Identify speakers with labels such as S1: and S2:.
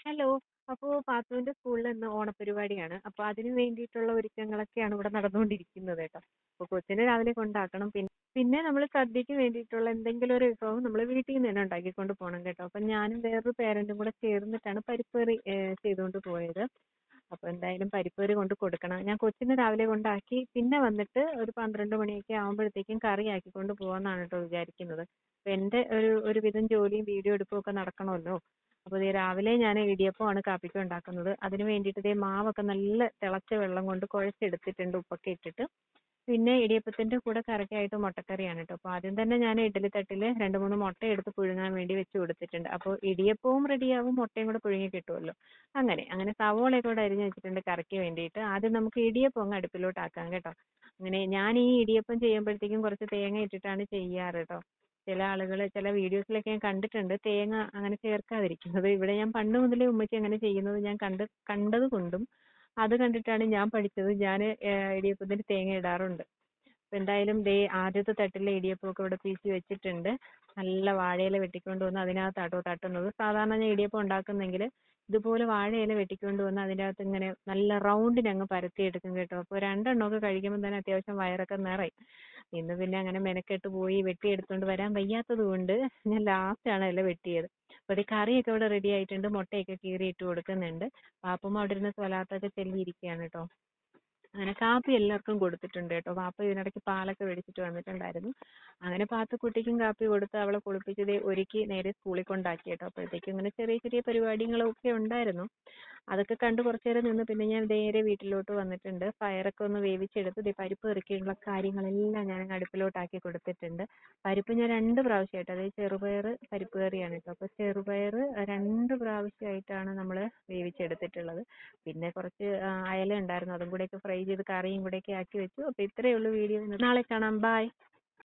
S1: Hello. അപ്പോൾ പാത്തുവിന്റെ സ്കൂളിൽ ഇന്ന് ഓണപരിപാടിയാണ്. അപ്പോൾ അതിന് വേണ്ടിയിട്ടുള്ള ഒരുക്കങ്ങളൊക്കെയാണ് ഇവിടെ നടന്നുകൊണ്ടിരിക്കുന്നത് കേട്ടോ. അപ്പോൾ കൊച്ചിനെ രാവിലെ കൊണ്ടാക്കണം. പിന്നെ നമ്മൾ സദ്യക്ക് വേണ്ടിയിട്ടുള്ള എന്തെങ്കിലും ഒരു വിഭവം നമ്മൾ വീട്ടിൽ നിന്ന് തന്നെ ഉണ്ടാക്കിക്കൊണ്ട് പോകണം കേട്ടോ. അപ്പം ഞാനും വേറൊരു പേരന്റും കൂടെ ചേർന്നിട്ടാണ് പരിപ്പേറി ചെയ്തുകൊണ്ട് പോയത്. അപ്പോൾ എന്തായാലും പരിപ്പേറി കൊണ്ട് കൊടുക്കണം. ഞാൻ കൊച്ചിനെ രാവിലെ കൊണ്ടാക്കി പിന്നെ വന്നിട്ട് ഒരു 12 മണിയൊക്കെ ആകുമ്പോഴത്തേക്കും കറി ആക്കിക്കൊണ്ട് പോകാമെന്നാണ് കേട്ടോ വിചാരിക്കുന്നത്. അപ്പോൾ എൻ്റെ ഒരുവിധം ജോലിയും വീഡിയോ എടുപ്പും ഒക്കെ നടക്കണമല്ലോ. അപ്പോൾ ദേ രാവിലെ ഞാൻ ഇടിയപ്പമാണ് കാപ്പിക്ക് ഉണ്ടാക്കുന്നത്. അതിന് വേണ്ടിയിട്ട് ദേ മാവൊക്കെ നല്ല തിളച്ച വെള്ളം കൊണ്ട് കുഴച്ചെടുത്തിട്ടുണ്ട് ഉപ്പൊക്കെ ഇട്ടിട്ട്. പിന്നെ ഇടിയപ്പത്തിന്റെ കൂടെ കറിക്കായിട്ട് മുട്ടക്കറിയാണ് കേട്ടോ. അപ്പോൾ ആദ്യം തന്നെ ഞാൻ ഇഡ്ഡലി തട്ടിൽ 2-3 മുട്ട എടുത്ത് പുഴുങ്ങാൻ വേണ്ടി വെച്ച് കൊടുത്തിട്ടുണ്ട്. അപ്പോൾ ഇടിയപ്പവും റെഡിയാവും, മുട്ടയും കൂടെ പുഴുങ്ങി കിട്ടുമല്ലോ. അങ്ങനെ സവോളയൊക്കെ കൂടെ അരിഞ്ഞ് വെച്ചിട്ടുണ്ട് കറിക്ക് വേണ്ടിയിട്ട്. ആദ്യം നമുക്ക് ഇടിയപ്പം അങ്ങ് അടുപ്പിലോട്ട് ആക്കാം കേട്ടോ. അങ്ങനെ ഞാൻ ഈ ഇടിയപ്പം ചെയ്യുമ്പോഴത്തേക്കും കുറച്ച് തേങ്ങ ഇട്ടിട്ടാണ് ചെയ്യാറ് കേട്ടോ. ചില ആളുകൾ ചില വീഡിയോസിലൊക്കെ ഞാൻ കണ്ടിട്ടുണ്ട് തേങ്ങ അങ്ങനെ ചേർക്കാതിരിക്കുന്നത്. ഇവിടെ ഞാൻ പണ്ട് മുതലേ ഉമ്മച്ചി അങ്ങനെ ചെയ്യുന്നത് ഞാൻ കണ്ടത് കൊണ്ടും അത് കണ്ടിട്ടാണ് ഞാൻ പഠിച്ചത്. ഞാൻ ഇടിയപ്പത്തിന് തേങ്ങ ഇടാറുണ്ട്. അപ്പോൾ എന്തായാലും ദേ ആദ്യത്തെ തട്ടിലെ ഇടിയപ്പമൊക്കെ ഇവിടെ പീച്ചി വെച്ചിട്ടുണ്ട്. നല്ല വാഴയില വെട്ടിക്കൊണ്ട് വന്ന് അതിനകത്താട്ടോ തട്ടുന്നത്. സാധാരണ ഞാൻ ഇടിയപ്പം ഉണ്ടാക്കുന്നെങ്കിൽ ഇതുപോലെ വാഴയില വെട്ടിക്കൊണ്ട് വന്ന് അതിൻ്റെ അകത്ത് ഇങ്ങനെ നല്ല റൗണ്ടിന് അങ്ങ് പരത്തിയെടുക്കും കേട്ടോ. അപ്പോൾ 2 എണ്ണമൊക്കെ കഴിക്കുമ്പോൾ തന്നെ അത്യാവശ്യം വയറൊക്കെ നിറയും. ഇന്ന് പിന്നെ അങ്ങനെ മെനക്കെട്ട് പോയി വെട്ടിയെടുത്തുകൊണ്ട് വരാൻ വയ്യാത്തത് കൊണ്ട് ഞാൻ ലാസ്റ്റാണ് എല്ലാം വെട്ടിയത്. അപ്പോൾ ഈ കറിയൊക്കെ ഇവിടെ റെഡി ആയിട്ടുണ്ട്. മുട്ടയൊക്കെ കീറിയിട്ട് കൊടുക്കുന്നുണ്ട്. പാപ്പുമ്മ അവിടെ ഇരുന്ന് സ്വലാത്തൊക്കെ ചൊല്ലിയിരിക്കുകയാണ് കേട്ടോ. അങ്ങനെ കാപ്പി എല്ലാവർക്കും കൊടുത്തിട്ടുണ്ട് കേട്ടോ. വാപ്പ ഇതിനിടയ്ക്ക് പാലൊക്കെ മേടിച്ചിട്ട് വന്നിട്ടുണ്ടായിരുന്നു. അങ്ങനെ പാത്തുക്കുട്ടിക്കും കാപ്പി കൊടുത്ത് അവളെ കുളിപ്പിച്ച് ദേ ഒരുക്കി നേരെ സ്കൂളിൽ കൊണ്ടാക്കി കേട്ടോ. അപ്പോഴത്തേക്കും ഇങ്ങനെ ചെറിയ ചെറിയ പരിപാടികളൊക്കെ ഉണ്ടായിരുന്നു. അതൊക്കെ കണ്ട് കുറച്ച് നേരം നിന്ന് പിന്നെ ഞാൻ നേരെ വീട്ടിലോട്ട് വന്നിട്ടുണ്ട്. പയറൊക്കെ ഒന്ന് വേവിച്ചെടുത്ത് ദേ പരിപ്പ് ഇറക്കിയുള്ള കാര്യങ്ങളെല്ലാം ഞാൻ അടുപ്പിലോട്ടാക്കി കൊടുത്തിട്ടുണ്ട്. പരിപ്പ് ഞാൻ 2 പ്രാവശ്യമായിട്ട്, അതായത് ചെറുപയർ പരിപ്പ് കറിയാണ് കേട്ടോ. അപ്പോൾ ചെറുപയർ 2 പ്രാവശ്യമായിട്ടാണ് നമ്മൾ വേവിച്ചെടുത്തിട്ടുള്ളത്. പിന്നെ കുറച്ച് അയല ഉണ്ടായിരുന്നു, അതും കൂടെയൊക്കെ ഫ്രൈ ചെയ്ത് കറിയും കൂടെയൊക്കെ ആക്കി വെച്ചു. അപ്പോൾ ഇത്രയേ ഉള്ളൂ വീഡിയോ. നാളെ കാണാം. ബൈ.